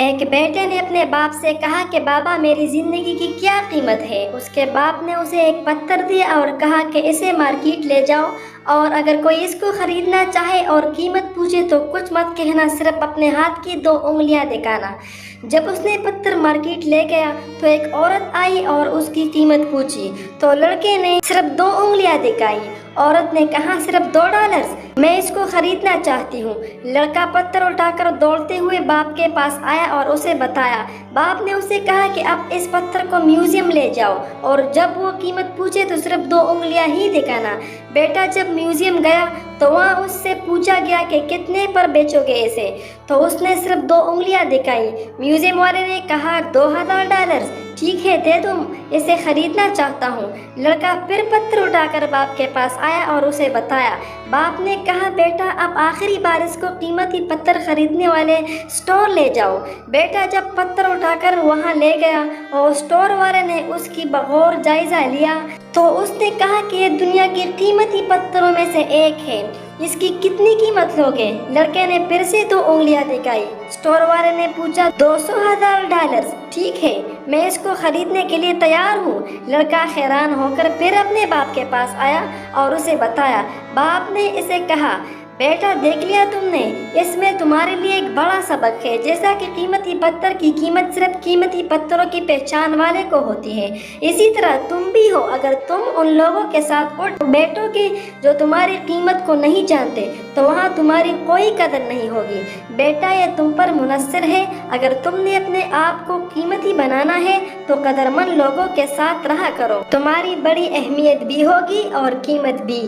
ایک بیٹے نے اپنے باپ سے کہا کہ بابا میری زندگی کی کیا قیمت ہے؟ اس کے باپ نے اسے ایک پتھر دیا اور کہا کہ اسے مارکیٹ لے جاؤ اور اگر کوئی اس کو خریدنا چاہے اور قیمت پوچھے تو کچھ مت کہنا، صرف اپنے ہاتھ کی 2 انگلیاں دکھانا۔ جب اس نے پتھر مارکیٹ لے گیا تو ایک عورت آئی اور اس کی قیمت پوچھی تو لڑکے نے صرف 2 انگلیاں دکھائی۔ عورت نے کہا صرف $2، میں اس کو خریدنا چاہتی ہوں۔ لڑکا پتھر اٹھا کر دوڑتے ہوئے باپ کے پاس آیا اور اسے بتایا۔ باپ نے اسے کہا کہ اب اس پتھر کو میوزیم لے جاؤ اور جب وہ قیمت پوچھے تو صرف 2 انگلیاں ہی دکھانا۔ بیٹا جب میوزیم گیا تو وہاں اس سے پوچھا گیا کہ کتنے پر بیچو گے اسے، تو اس نے صرف 2 انگلیاں دکھائی۔ میوزیم والے نے کہا $2000۔ ٹھیک ہے دے دو، اسے خریدنا چاہتا ہوں۔ لڑکا پھر پتھر اٹھا کر باپ کے پاس آیا اور اسے بتایا۔ باپ نے کہا بیٹا اب آخری بار اس کو قیمتی پتھر خریدنے والے اسٹور لے جاؤ۔ بیٹا جب پتھر اٹھا کر وہاں لے گیا اور اسٹور والے نے اس کی بغور جائزہ لیا تو اس نے کہا کہ یہ دنیا کے قیمتی پتھروں میں سے ایک ہے، اس کی کتنی قیمت لوگے؟ لڑکے نے پھر سے 2 انگلیاں دکھائی۔ اسٹور والے نے پوچھا $200,000۔ ٹھیک ہے میں اس کو خریدنے کے لیے تیار ہوں۔ لڑکا حیران ہو کر پھر اپنے باپ کے پاس آیا اور اسے بتایا۔ باپ نے اسے کہا بیٹا دیکھ لیا تم نے، اس میں تمہارے لیے ایک بڑا سبق ہے۔ جیسا کہ قیمتی پتھر کی قیمت صرف قیمتی پتھروں کی پہچان والے کو ہوتی ہے، اسی طرح تم بھی ہو۔ اگر تم ان لوگوں کے ساتھ اٹھ بیٹھو گے جو تمہاری قیمت کو نہیں جانتے تو وہاں تمہاری کوئی قدر نہیں ہوگی۔ بیٹا یہ تم پر منحصر ہے، اگر تم نے اپنے آپ کو قیمتی بنانا ہے تو قدر مند لوگوں کے ساتھ رہا کرو، تمہاری بڑی اہمیت بھی ہوگی اور قیمت بھی۔